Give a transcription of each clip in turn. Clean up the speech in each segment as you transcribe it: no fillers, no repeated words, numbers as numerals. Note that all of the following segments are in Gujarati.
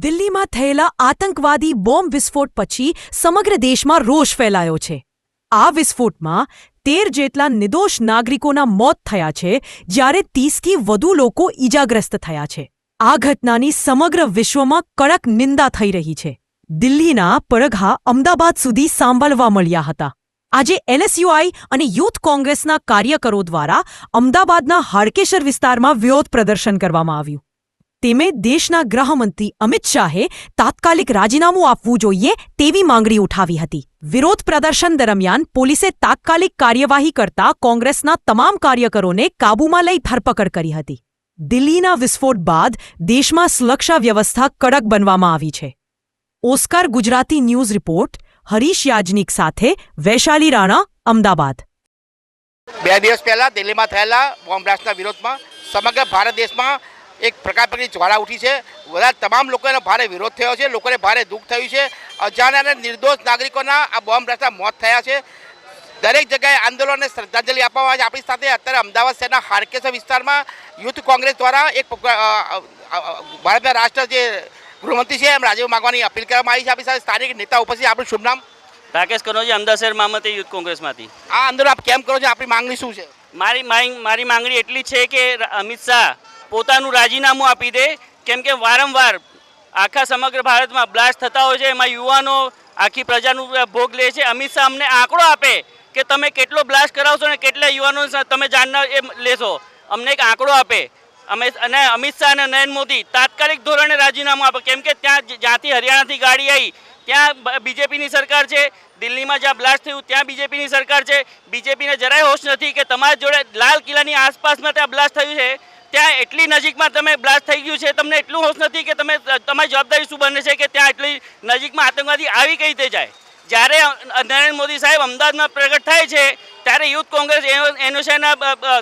દિલ્હીમાં થયેલા આતંકવાદી બોમ્બ વિસ્ફોટ પછી સમગ્ર દેશમાં રોષ ફેલાયો છે. આ વિસ્ફોટમાં 13 જેટલા નિર્દોષ નાગરિકોના મોત થયા છે, જ્યારે 30થી વધુ લોકો ઈજાગ્રસ્ત થયા છે. આ ઘટનાની સમગ્ર વિશ્વમાં કડક નિંદા થઈ રહી છે. દિલ્હીના પડઘા અમદાવાદ સુધી સાંભળવા મળ્યા હતા. આજે એનએસયુઆઈ અને યુથ કોંગ્રેસના કાર્યકરો દ્વારા અમદાવાદના હાડકેશ્વર વિસ્તારમાં વિરોધ પ્રદર્શન કરવામાં આવ્યું. તેમે દેશના ગૃહમંત્રી અમિત શાહે તાત્કાલિક રાજીનામું આપવું જોઈએ તેવી માંગણી ઉઠાવી હતી. વિરોધ પ્રદર્શન દરમિયાન પોલીસે તાત્કાલિક કાર્યવાહી કરતા કોંગ્રેસના તમામ કાર્યકરોને કાબૂમાં લઈ ધરપકડ કરી હતી. દિલ્હીના વિસ્ફોટ બાદ દેશમાં સુરક્ષા વ્યવસ્થા કડક બનવામાં આવી છે. Oscar Gujarati news report Harish Yagnik સાથે વૈશાલી રાણા, અમદાવાદ. 2 દિવસ પહેલા દિલ્હીમાં થયેલા બોમ્બ બ્લાસ્ટના વિરોધમાં સમગ્ર ભારત દેશમાં એક પ્રકારની જ્વાળા ઉઠી છે. બધા તમામ લોકોનો ભારે વિરોધ થયો છે. લોકોને ભારે દુઃખ થયું છે. અજાણ્યા અને નિર્દોષ નાગરિકોના આ બોમ્બ બ્લાસ્ટના મોત થયા છે. દરેક જગ્યાએ આંદોલનને શ્રદ્ધાંજલિ આપવામાં આવે છે. આપણી સાથે અત્યારે અમદાવાદ શહેરના હાડકેશ્વર વિસ્તારમાં યુથ કોંગ્રેસ દ્વારા એક ભારતના રાષ્ટ્ર જે ગૃહમંત્રી છે એમ રાજીનામું માંગવાની અપીલ કરવામાં આવી છે. આપણી સાથે સ્થાનિક નેતા ઉપસ્થિત. આપણું શુભ નામ? રાકેશ કનોજી, અમદાવાદ શહેર મહામંત્રી યુથ કોંગ્રેસમાંથી. આ આંદોલન આપ કેમ કરો છો? આપણી માંગણી શું છે? મારી માંગણી એટલી છે કે અમિત શાહ પોતાનું રાજીનામું આપી દે, કેમ કે વારંવાર આખા સમગ્ર ભારતમાં બ્લાસ્ટ થતા હોય છે, એમાં યુવાનો આખી પ્રજાનું ભોગ લે છે. અમિત શાહ અમને આંકડો આપે કે તમે કેટલો બ્લાસ્ટ કરાવશો અને કેટલા યુવાનો તમે જાનના એ લેશો. અમને એક આંકડો આપે. અને અમિત શાહ અને નરેન્દ્ર મોદી તાત્કાલિક ધોરણે રાજીનામું આપે, કેમ કે જ્યાંથી હરિયાણાથી ગાડી આવી ત્યાં બીજેપીની સરકાર છે. દિલ્હીમાં જ્યાં બ્લાસ્ટ થયું ત્યાં બીજેપીની સરકાર છે. બીજેપીને જરાય હોશ નથી કે તમારી જોડે લાલ કિલ્લાની આસપાસમાં ત્યાં બ્લાસ્ટ થયું છે, ત્યાં એટલી નજીકમાં તમે બ્લાસ્ટ થઈ ગયું છે, તમને એટલું હોશ નથી કે તમારી જવાબદારી શું બને છે કે ત્યાં એટલી નજીકમાં આતંકવાદી આવી કઈ રીતે જાય. જ્યારે નરેન્દ્ર મોદી સાહેબ અમદાવાદમાં પ્રગટ થાય છે ત્યારે યુથ કોંગ્રેસ એનોસાના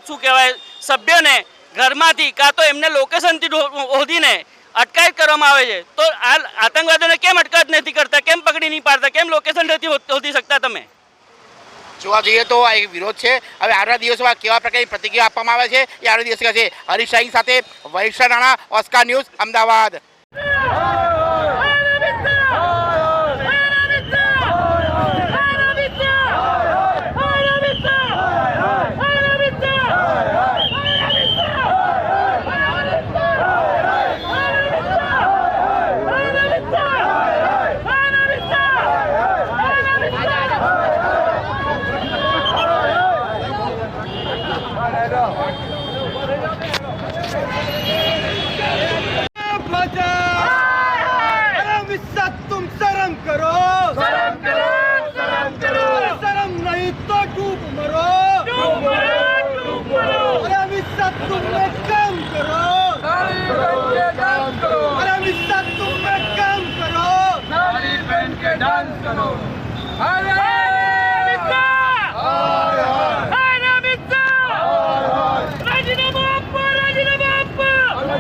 શું કહેવાય સભ્યોને ઘરમાંથી કાં તો એમને લોકેશનથી શોધીને અટકાયત કરવામાં આવે છે. તો આ આતંકવાદીઓને કેમ અટકાયત નથી કરતા? કેમ પકડી નહીં પાડતા? કેમ લોકેશન નથી શોધી શકતા? તમે જોવા જઈએ તો આ એક વિરોધ છે. હવે આવનારા દિવસોમાં કેવા પ્રકારની પ્રતિક્રિયા આપવામાં આવે છે એ આવનારા દિવસ છે. હરીશ શાહી સાથે વૈશાલી રાણા, ઓસ્કાર ન્યૂઝ, અમદાવાદ. तुम शर्म करो, शर्म करो, शर्म करो, शर्म नहीं तो डूब मरो, डूब मरो, डूब मरो. अरे अमित शाह तुम एक काम करो, नारी बहन के डांस करो. अरे अमित शाह तुम एक काम करो, नारी बहन के डांस करो. अरे अमित शाह, अरे अमित शाह, राजीनामा आपको, राजीनामा आपको,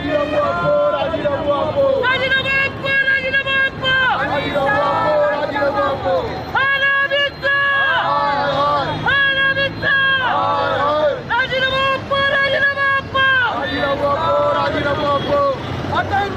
राजीनामा आपको, राजीनामा आपको, राजीनामा आतंक